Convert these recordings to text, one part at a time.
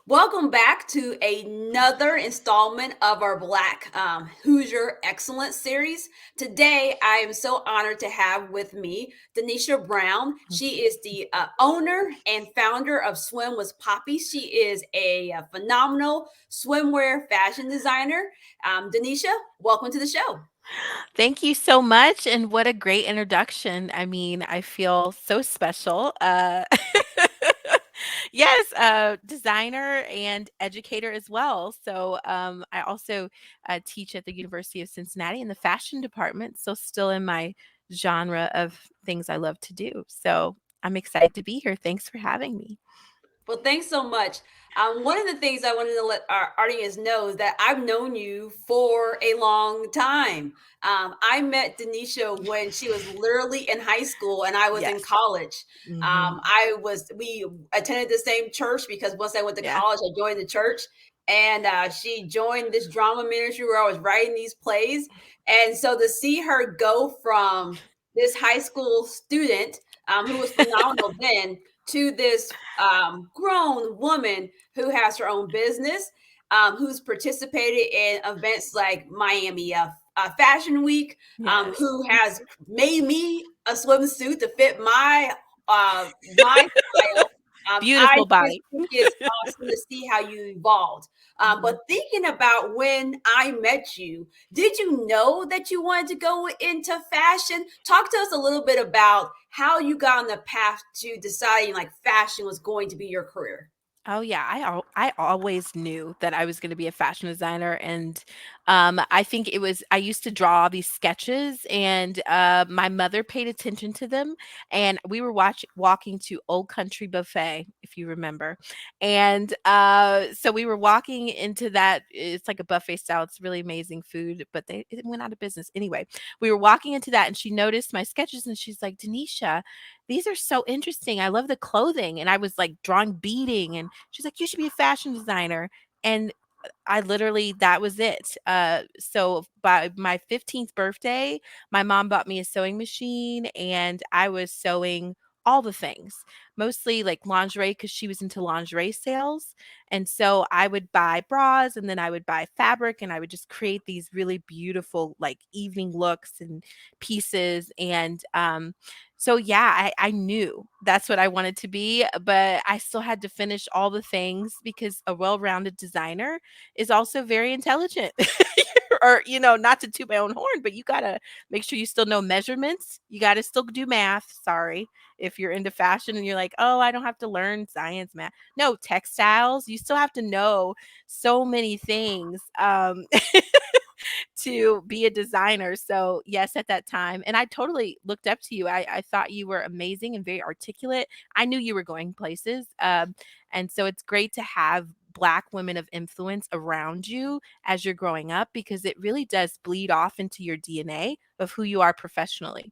Welcome back to another installment of our Black Hoosier Excellence series. Today, I am so honored to have with me Danisha Brown. She is the owner and founder of Swim with Poppy. She is a phenomenal swimwear fashion designer. Danisha, welcome to the show. Thank you so much, and what a great introduction. I mean, I feel so special. Yes, designer and educator as well. So I also teach at the University of Cincinnati in the fashion department, so still in my genre of things I love to do. So I'm excited to be here. Thanks for having me. Well, thanks so much. One of the things I wanted to let our audience know is that I've known you for a long time. I met Denisha when she was literally in high school and I was in Yes. college. Hmm. We attended the same church because once I went to Yeah. college, I joined the church. And she joined this drama ministry where I was writing these plays. And so to see her go from this high school student who was phenomenal then to this grown woman who has her own business, who's participated in events like Miami Fashion Week, Yes. who has made me a swimsuit to fit my style. I Beautiful just body. think it's awesome to see how you evolved. Mhm. But thinking about when I met you, did you know that you wanted to go into fashion? Talk to us a little bit about how you got on the path to deciding like fashion was going to be your career. Oh yeah, I always knew that I was going to be a fashion designer, and I think I used to draw these sketches, and my mother paid attention to them, and we were walking to Old Country Buffet, if you remember, and so we were walking into that. It's like a buffet style. It's really amazing food, but it went out of business anyway. We were walking into that, and she noticed my sketches, and she's like, Denisha, these are so interesting. I love the clothing. And I was like drawing beading. And she's like, you should be a fashion designer. And I literally that was it. So by my 15th birthday, my mom bought me a sewing machine and I was sewing all the things, mostly like lingerie because she was into lingerie sales. And so I would buy bras and then I would buy fabric and I would just create these really beautiful like evening looks and pieces. And so yeah, I knew that's what I wanted to be, but I still had to finish all the things because a well-rounded designer is also very intelligent. Or, not to toot my own horn, but you gotta make sure you still know measurements. You gotta still do math. Sorry. If you're into fashion and you're like, oh, I don't have to learn science, math. No, textiles. You still have to know so many things. To be a designer. So, yes, at that time, and I totally looked up to you. I thought you were amazing and very articulate. I knew you were going places. And so it's great to have Black women of influence around you as you're growing up because it really does bleed off into your DNA of who you are professionally.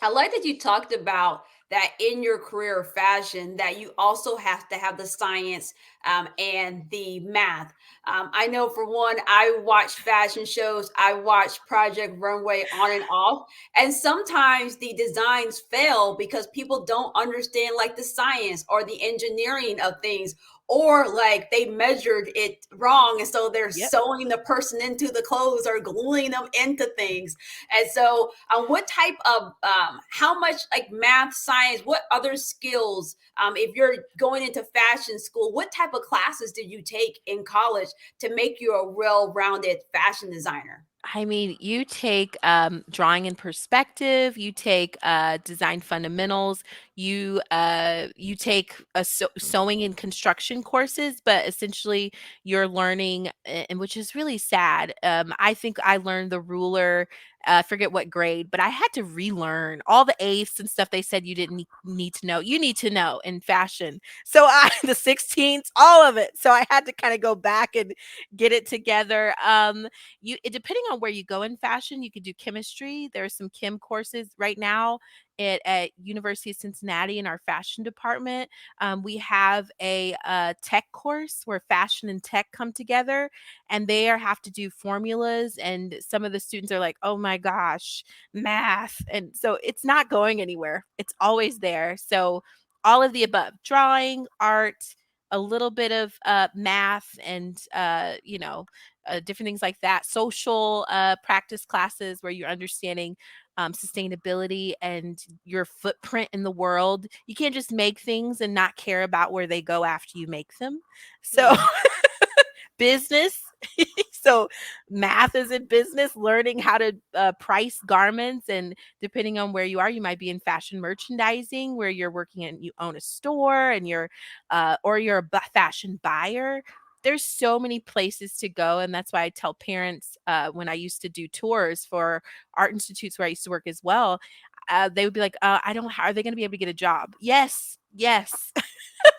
I like that you talked about that in your career of fashion, that you also have to have the science and the math. I know for one, I watch fashion shows, I watch Project Runway on and off, and sometimes the designs fail because people don't understand like the science or the engineering of things. Or like they measured it wrong, and so they're Yep. sewing the person into the clothes or gluing them into things. And so, what type of, how much like math, science, what other skills, if you're going into fashion school, what type of classes did you take in college to make you a well rounded fashion designer? I mean, you take drawing in perspective, you take design fundamentals, you take sewing and construction courses, but essentially you're learning, and which is really sad. I think I learned the ruler. I forget what grade, but I had to relearn all the eighths and stuff they said you didn't need to know. You need to know in fashion. So I the 16ths, all of it. So I had to kind of go back and get it together. Depending on where you go in fashion, you could do chemistry. There are some chem courses right now at University of Cincinnati in our fashion department. We have a tech course where fashion and tech come together, and have to do formulas. And some of the students are like, "Oh my gosh, math!" And so it's not going anywhere. It's always there. So all of the above: drawing, art, a little bit of math and different things like that, social practice classes where you're understanding sustainability and your footprint in the world. You can't just make things and not care about where they go after you make them. So Hmm. business. So math is in business, learning how to price garments. And depending on where you are, you might be in fashion merchandising where you're working and you own a store and you're a fashion buyer. There's so many places to go. And that's why I tell parents when I used to do tours for art institutes where I used to work as well, they would be like, I don't, how are they going to be able to get a job? Yes, yes.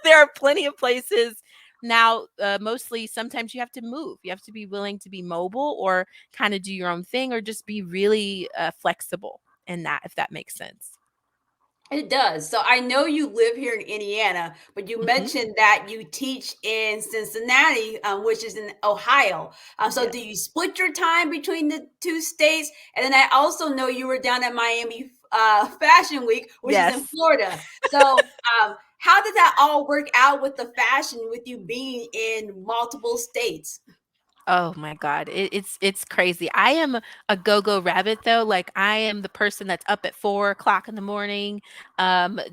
There are plenty of places now. Mostly, sometimes you have to move. You have to be willing to be mobile or kind of do your own thing or just be really flexible in that, if that makes sense. It does. So I know you live here in Indiana, but you Hmm. mentioned that you teach in Cincinnati, which is in Ohio. So Yes. do you split your time between the two states? And then I also know you were down at Miami Fashion Week, which is in Yes. Florida. So how did that all work out with the fashion, with you being in multiple states? Oh my God. It's crazy. I am a go-go rabbit though. Like I am the person that's up at 4 o'clock in the morning,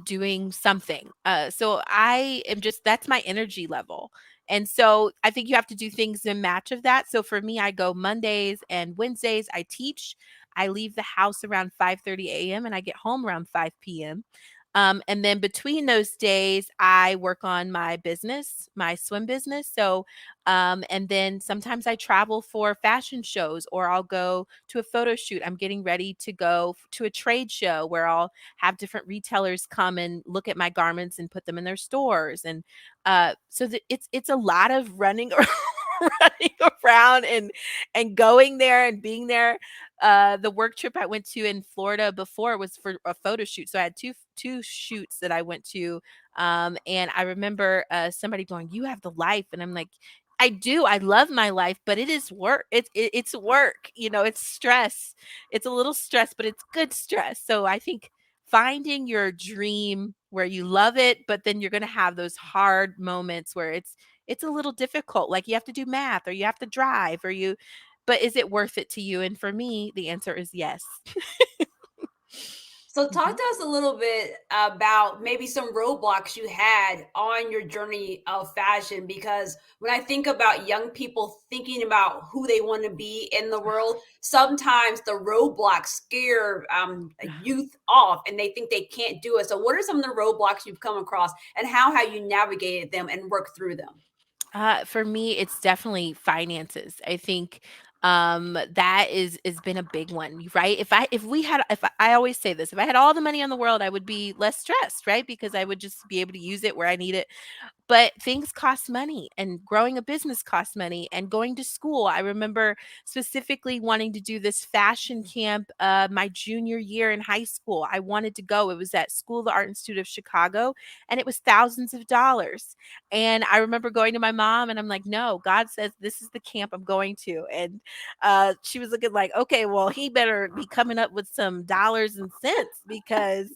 doing something. So I am just that's my energy level. And so I think you have to do things in match of that. So for me, I go Mondays and Wednesdays, I teach. I leave the house around 5:30 a.m. and I get home around 5 p.m. And then between those days, I work on my business, my swim business. So and then sometimes I travel for fashion shows or I'll go to a photo shoot. I'm getting ready to go to a trade show where I'll have different retailers come and look at my garments and put them in their stores. And it's a lot of running running around and going there and being there. The work trip I went to in Florida before was for a photo shoot. So I had two shoots that I went to. And I remember somebody going, "You have the life," and I'm like, I do. I love my life, but it is work. It's work. It's stress. It's a little stress, but it's good stress. So I think finding your dream where you love it, but then you're going to have those hard moments where it's a little difficult. Like you have to do math or you have to drive or you but is it worth it to you? And for me, the answer is yes. So, talk Mhm. to us a little bit about maybe some roadblocks you had on your journey of fashion. Because when I think about young people thinking about who they want to be in the world, sometimes the roadblocks scare youth off and they think they can't do it. So, what are some of the roadblocks you've come across and how have you navigated them and worked through them? For me, it's definitely finances. I think that is been a big one, right? If I always say this, if I had all the money in the world, I would be less stressed, right? Because I would just be able to use it where I need it. But things cost money and growing a business costs money and going to school. I remember specifically wanting to do this fashion camp my junior year in high school. I wanted to go. It was at School of the Art Institute of Chicago and it was thousands of dollars. And I remember going to my mom and I'm like, no, God says this is the camp I'm going to. And she was looking like, okay, well, he better be coming up with some dollars and cents because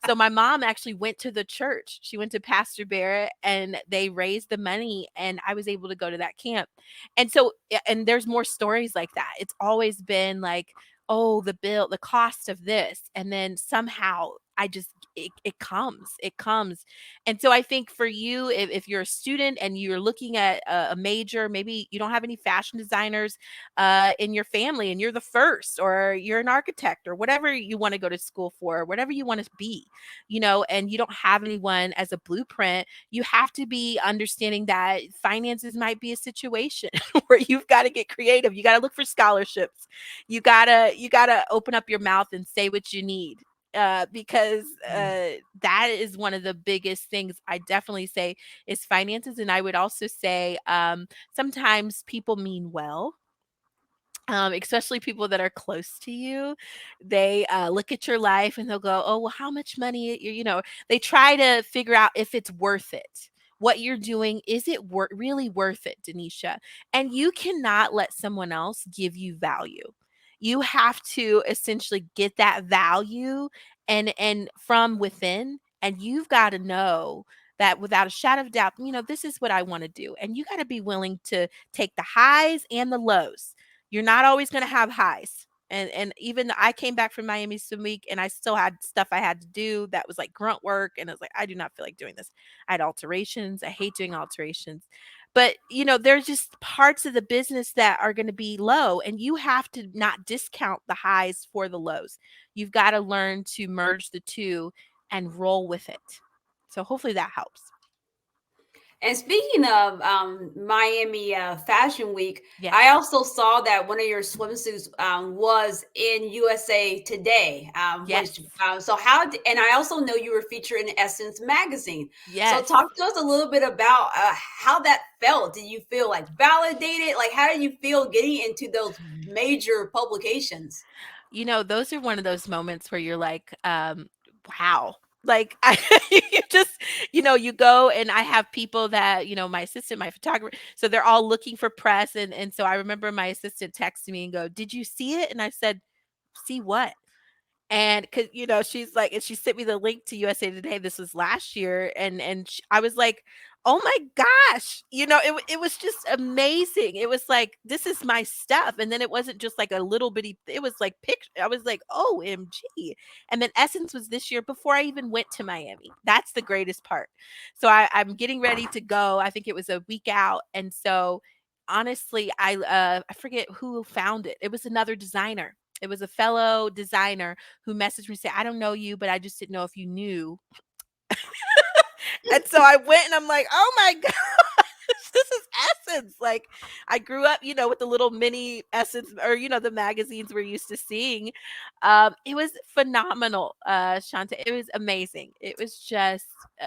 so my mom actually went to the church. She went to Pastor Barrett and they raised the money and I was able to go to that camp. And so and there's more stories like that. It's always been like, oh, the cost of this. And then somehow it comes. It comes. And so I think for you, if you're a student and you're looking at a major, maybe you don't have any fashion designers in your family and you're the first, or you're an architect or whatever you want to go to school for, whatever you want to be, and you don't have anyone as a blueprint, you have to be understanding that finances might be a situation where you've got to get creative. You got to look for scholarships. You gotta open up your mouth and say what you need. Because that is one of the biggest things I definitely say is finances. And I would also say sometimes people mean well, especially people that are close to you. They look at your life and they'll go, "Oh, well, how much money?" They try to figure out if it's worth it. What you're doing, is it really worth it, Denisha? And you cannot let someone else give you value. You have to essentially get that value and from within, and you've got to know. that without a shadow of doubt, this is what I want to do. And you got to be willing to take the highs and the lows. You're not always going to have highs. And even I came back from Miami Swim Week and I still had stuff I had to do that was like grunt work. And I was like, I do not feel like doing this. I had alterations. I hate doing alterations. But, there's just parts of the business that are going to be low, and you have to not discount the highs for the lows. You've got to learn to merge the two and roll with it. So hopefully that helps. And speaking of Miami Fashion Week, I Yes. also saw that one of your swimsuits was in USA Today. Which Yes. so how? And I also know you were featured in Essence magazine. So Yes. talk to us a little bit about how that felt. Did you feel like validated? Like how did you feel getting into those major publications? Those are one of those moments where you're like, wow. Like I you just, you go and I have people that, my assistant, my photographer, so they're all looking for press. And so I remember my assistant texted me and go, "Did you see it?" And I said, "See what?" And because she's like, and she sent me the link to USA Today. This was last year, and I was like, "Oh my gosh!" It was just amazing. It was like, this is my stuff, and then it wasn't just like a little bitty. It was like picture. I was like, "OMG!" And then Essence was this year before I even went to Miami. That's the greatest part. So I'm getting ready to go. I think it was a week out, and so honestly, I forget who found it. It was another designer. It was a fellow designer who messaged me say, "I don't know you, but I just didn't know if you knew." And so I went and I'm like, "Oh my gosh, this is Essence." Like I grew up, with the little mini Essence or the magazines we're used to seeing. It was phenomenal, Shanta. It was amazing. It was just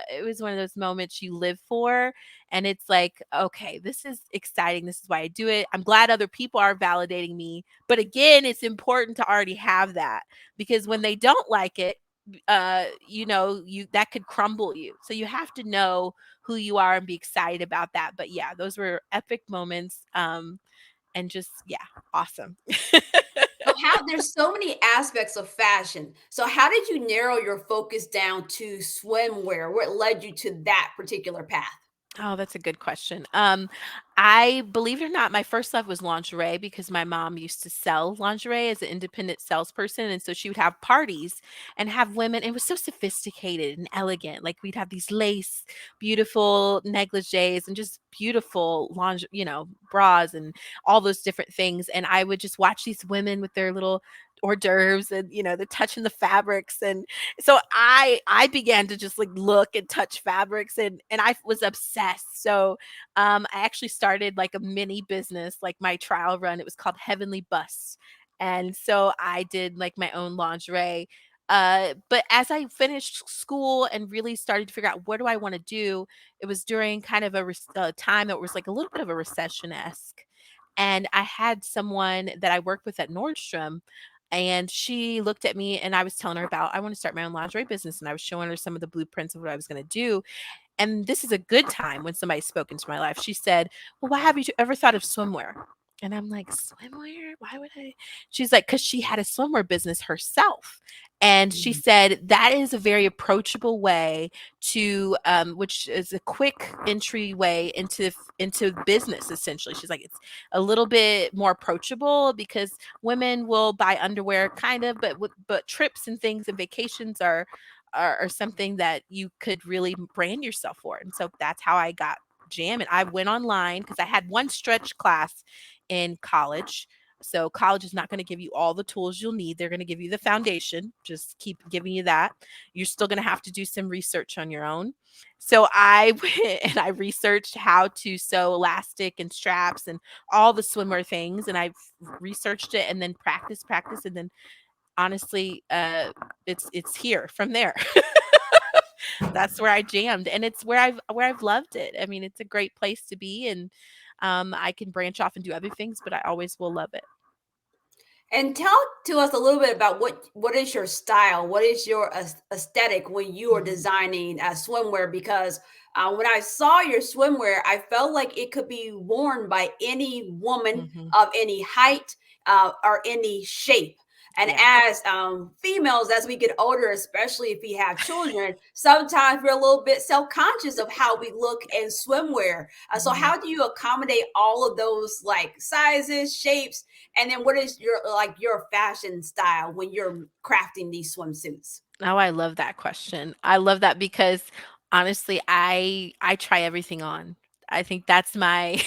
it was one of those moments you live for, and it's like, okay, this is exciting. This is why I do it. I'm glad other people are validating me. But again, it's important to already have that, because when they don't like it, you that could crumble you. So you have to know who you are and be excited about that. But yeah, those were epic moments. And just, yeah, awesome. So how there's so many aspects of fashion. So how did you narrow your focus down to swimwear? What led you to that particular path? Oh, that's a good question. I believe it or not, my first love was lingerie because my mom used to sell lingerie as an independent salesperson. And so she would have parties and have women. It was so sophisticated and elegant. Like we'd have these lace, beautiful negligees and just beautiful lingerie, bras and all those different things. And I would just watch these women with their little hors d'oeuvres and the touching the fabrics. And so I began to just like look and touch fabrics, and I was obsessed. So I actually started like a mini business, like my trial run. It was called Heavenly Busts. And so I did like my own lingerie. But as I finished school and really started to figure out what do I want to do, it was during kind of a time that was like a little bit of a recession esque. And I had someone that I worked with at Nordstrom, and she looked at me and I was telling her about, I want to start my own lingerie business. And I was showing her some of the blueprints of what I was going to do. And this is a good time when somebody's spoken to my life. She said, "Well, why have you ever thought of swimwear?" And I'm like, "Swimwear? Why would I?" She's like, "Because she had a swimwear business herself." And she Mhm. said that is a very approachable way to, which is a quick entryway into business. Essentially, she's like, it's a little bit more approachable because women will buy underwear, kind of, but trips and things and vacations are something that you could really brand yourself for. And so that's how I got Jam. And I went online because I had one stretch class in college. So college is not going to give you all the tools you'll need. They're going to give you the foundation. Just keep giving you that. You're still going to have to do some research on your own. So I went and I researched how to sew elastic and straps and all the swimwear things, and I researched it and then practice, and then honestly, it's here from there. That's where I jammed, and it's where I've loved it. I mean, it's a great place to be, and I can branch off and do other things, but I always will love it. And tell to us a little bit about what is your style? What is your aesthetic when you are Mhm, designing swimwear? Because when I saw your swimwear, I felt like it could be worn by any woman mhm. of any height or any shape. And Yeah. as females, as we get older, especially if we have children, sometimes we're a little bit self-conscious of how we look in swimwear. So Mhm. how do you accommodate all of those like sizes, shapes, and then what is your fashion style when you're crafting these swimsuits? Oh, I love that question. I love that because honestly, I try everything on. I think that's my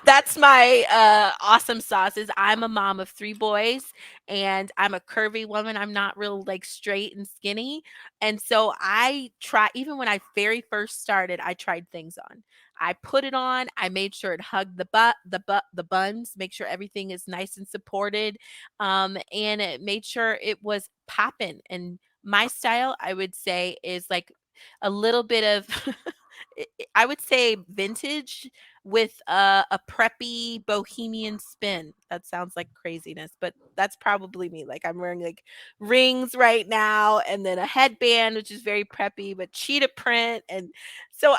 that's my awesome sauce is I'm a mom of 3 boys and I'm a curvy woman. I'm not real like straight and skinny. And so I try even when I very first started, I tried things on. I put it on, I made sure it hugged the buns, make sure everything is nice and supported. And it made sure it was popping. And my style, I would say, is like a little bit of I would say vintage with a preppy bohemian spin. That sounds like craziness, but that's probably me. Like I'm wearing like rings right now and then a headband which is very preppy but cheetah print and so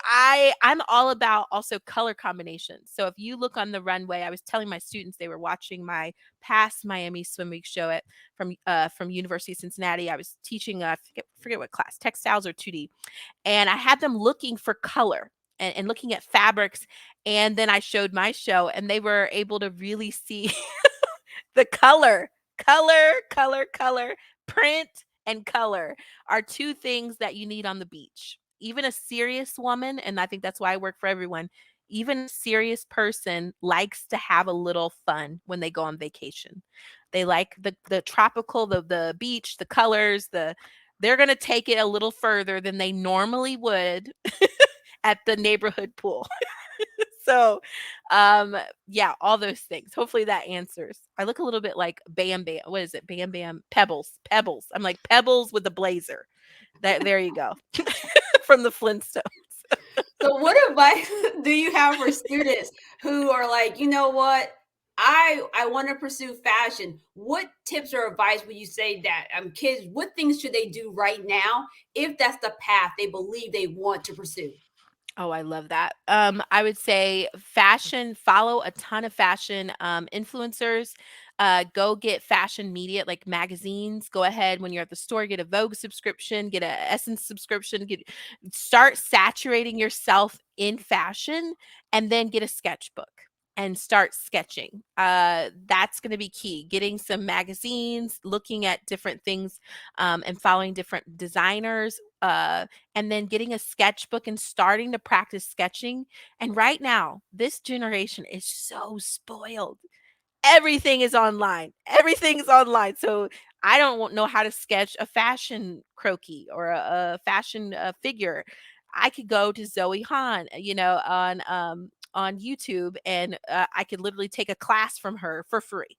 I'm all about also color combinations. So if you look on the runway, I was telling my students they were watching my past Miami Swim Week show at from University of Cincinnati. I was teaching forget what class, textiles or 2D, and I had them looking for color and looking at fabrics. And then I showed my show, and they were able to really see the color, print and color are 2 things that you need on the beach. Even a serious woman, and I think that's why I work for everyone, even a serious person likes to have a little fun when they go on vacation. They like the tropical, the beach, the colors, they're gonna take it a little further than they normally would at the neighborhood pool. So, um, yeah, all those things. Hopefully that answers. I look a little bit like Bam Bam. What is it? Bam Bam Pebbles. Pebbles. I'm like Pebbles with a blazer. That there you go. From the Flintstones. So, what advice do you have for students who are like, you know what? I want to pursue fashion. What tips or advice would you say that kids? What things should they do right now if that's the path they believe they want to pursue? Oh, I love that. I would say fashion, follow a ton of fashion influencers. Go get fashion media like magazines. Go ahead when you're at the store, get a Vogue subscription, get a Essence subscription, start saturating yourself in fashion and then get a sketchbook and start sketching. That's going to be key. Getting some magazines, looking at different things and following different designers. And then getting a sketchbook and starting to practice sketching. And right now, this generation is so spoiled. Everything is online. Everything is online. So I don't know how to sketch a fashion croquis or a fashion figure. I could go to Zoe Hahn, on YouTube, and I could literally take a class from her for free.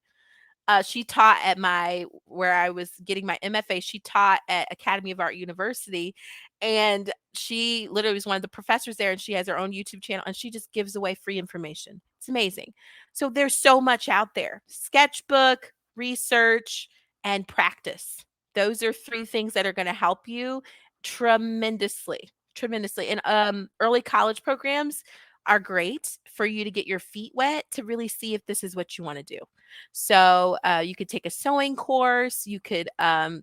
She taught at my where I was getting my MFA. She taught at Academy of Art University, and she literally was one of the professors there, and she has her own YouTube channel, and she just gives away free information. It's amazing. So there's so much out there. Sketchbook, research, and practice. Those are 3 things that are gonna help you tremendously, tremendously. And, early college programs are great for you to get your feet wet to really see if this is what you wanna do. So you could take a sewing course, you could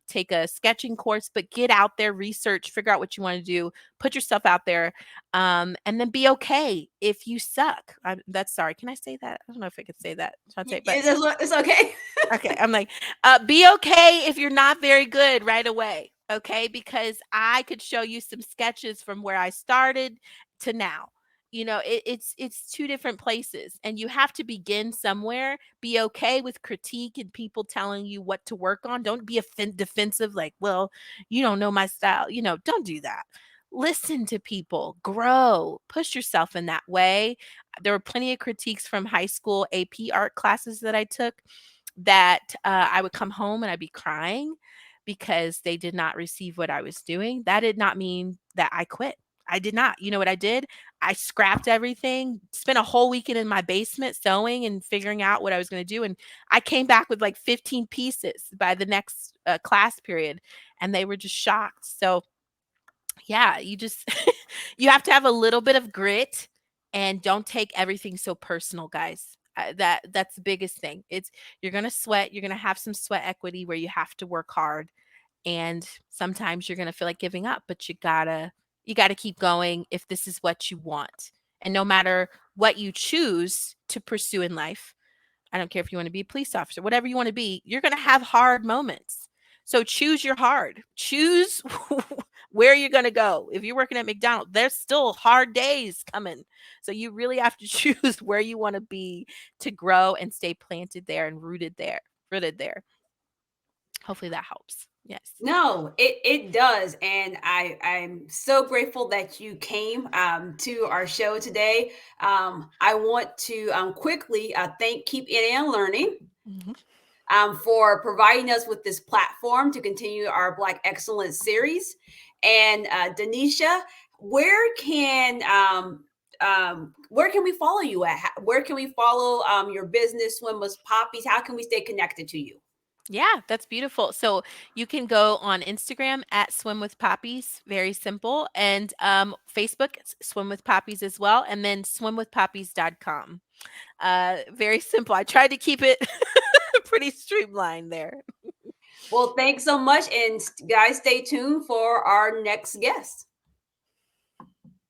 take a sketching course, but get out there, research, figure out what you want to do, put yourself out there, and then be okay if you suck. That's sorry. Can I say that? I don't know if I could say that, Shante, but It's okay. okay. I'm like, be okay if you're not very good right away. Okay. Because I could show you some sketches from where I started to now. It's 2 different places and you have to begin somewhere. Be okay with critique and people telling you what to work on. Don't be defensive, like, well, you don't know my style. Don't do that. Listen to people, grow, push yourself in that way. There were plenty of critiques from high school AP art classes that I took that I would come home and I'd be crying because they did not receive what I was doing. That did not mean that I quit. I did not. You know what I did? I scrapped everything, spent a whole weekend in my basement sewing and figuring out what I was going to do. And I came back with like 15 pieces by the next class period. And they were just shocked. So, yeah, you just, you have to have a little bit of grit and don't take everything so personal, guys. That's the biggest thing. It's you're going to sweat, you're going to have some sweat equity where you have to work hard, and sometimes you're going to feel like giving up, but you got to keep going if this is what you want. And no matter what you choose to pursue in life, I don't care if you want to be a police officer, whatever you want to be, you're going to have hard moments. So choose your hard. Choose where you're going to go. If you're working at McDonald's, there's still hard days coming. So you really have to choose where you want to be to grow and stay planted there and rooted there, rooted there. Hopefully that helps. Yes. No, it does, and I'm so grateful that you came to our show today. I want to quickly thank Keep It and Learning Mhm. for providing us with this platform to continue our Black Excellence series. And Danisha, where can where can we follow you at? Where can we follow your business, Swim with Poppies? How can we stay connected to you? Yeah, that's beautiful. So you can go on Instagram at Swim with Poppies, very simple, and Facebook Swim with Poppies as well, and then swimwithpoppies.com. Very simple. I tried to keep it pretty streamlined there. Well, thanks so much. And guys, stay tuned for our next guest.